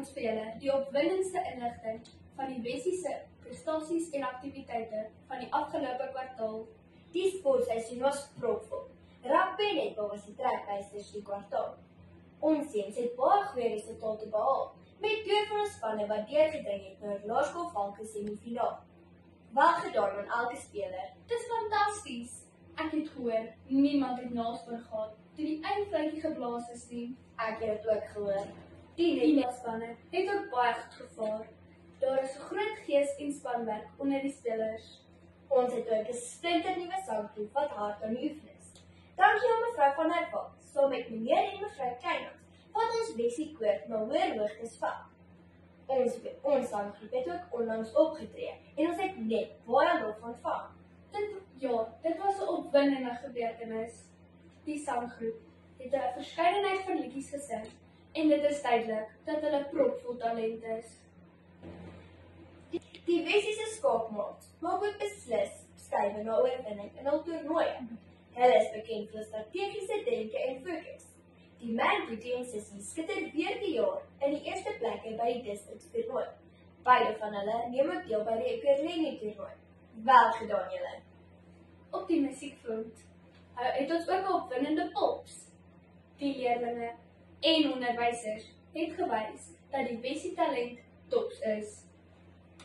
ons vir julle die opwindendste inligting van die Wessie se prestasies en aktiwiteite van die afgelope kwartaal. Die sportseisoen was propvol. Rugby en netbal was die trekmeisters die kwartaal. Ons seuns het baie goeie resultate behaal, met 2 van ons spanne wat deurgedring het na die Laerskool Valke semifinaal. Wel gedaan aan elke speler. Dis fantasties. Ek het gehoor, niemand het naspring gehad toe die eindfluitjie geblaas is nie. Ek het dit ook gehoor. Die netbalspanne het ook baie goed gevaar. Daar is 'n groot gees en spanwerk onder die spelers. Ons het ook 'n splinternuwe sanggroep wat hard aan die oefen is. Dankie aan mevrou van der Walt, saam met meneer en mevrou Kleinhans, wat ons Wessie koor na hoër hoogtes vat. Ons sanggroep het ook onlangs opgetree en ons het net baie lof ontvang. Dit was 'n opwindende gebeurtenis. Die sanggroep het 'n verskeidenheid van liedjies gesing en dit is duidelik dat hulle propvol talent is. Die Wessie se skaakmaats maak ook beslis skuiwe na oorwinning in hul toernooie. Hulle is bekend vir strategiese denke en fokus. Die Man-Boetie en Sissie skitter weer die jaar in die eerste plekke by die distrikstoernooi. Beide van hulle neem ook deel by die Ekurhuleni toernooi. Wel gedaan julle. Op die musiekfront het ons ook 'n opwindende pops. Die leerlinge en onderwysers het gewys dat die Wessie talent tops is.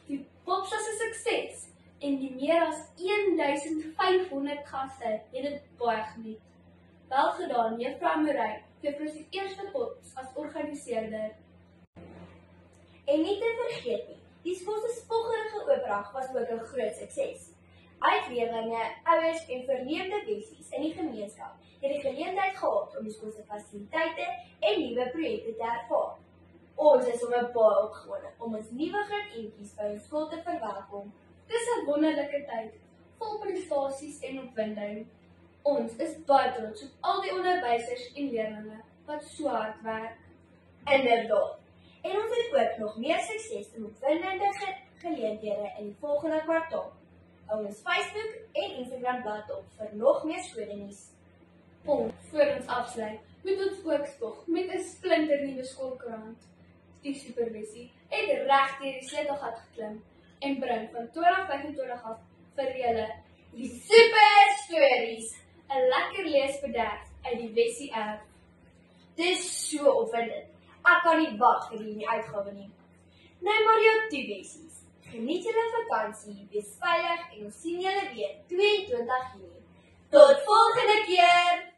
Die pops was 'n sukses en die meer as 1500 gaste het dit baie geniet. Wel gedaan, Juffrou Morey, vir ons die eerste pops as organiseerder. En nie te vergeet nie, die skool se spoggerige oopdrag was ook 'n groot sukses. Uitleerlinge, ouers en verneemde Wessies in die gemeenskap het die geleentheid gehad om die skool se fasiliteite en nuwe projekte te ervaar. Ons is baie opgewonde om ons nuwe graad eentjies by ons skool te verwelkom. Dis 'n wonderlike tyd, vol prestasies en opwinding. Ons is baie trots op al die onderwysers en leerlinge wat so hard werk. Inderdaad. En ons het ook nog meer sukses en opwindende geleenthede in die volgende kwartaal. Hou ons Facebook en Instagram bladsy op vir nog meer skoolnuus. Voor ons afsluit, moet ons ook spog met 'n splinternuwe skoolkoerant. Die Super Wessie het reg deur die sleutelgat geklim en bring van 2025 af vir julle die super stories, 'n lekker leesbederf uit die Wessie erf. Dis so opwindend. Ek kan nie wag vir die uitgawe nie. Nou maar jou toe Wessies. Geniet julle vakansie, wees veilig en ons sien julle weer 22 Junie. Tot volgende keer!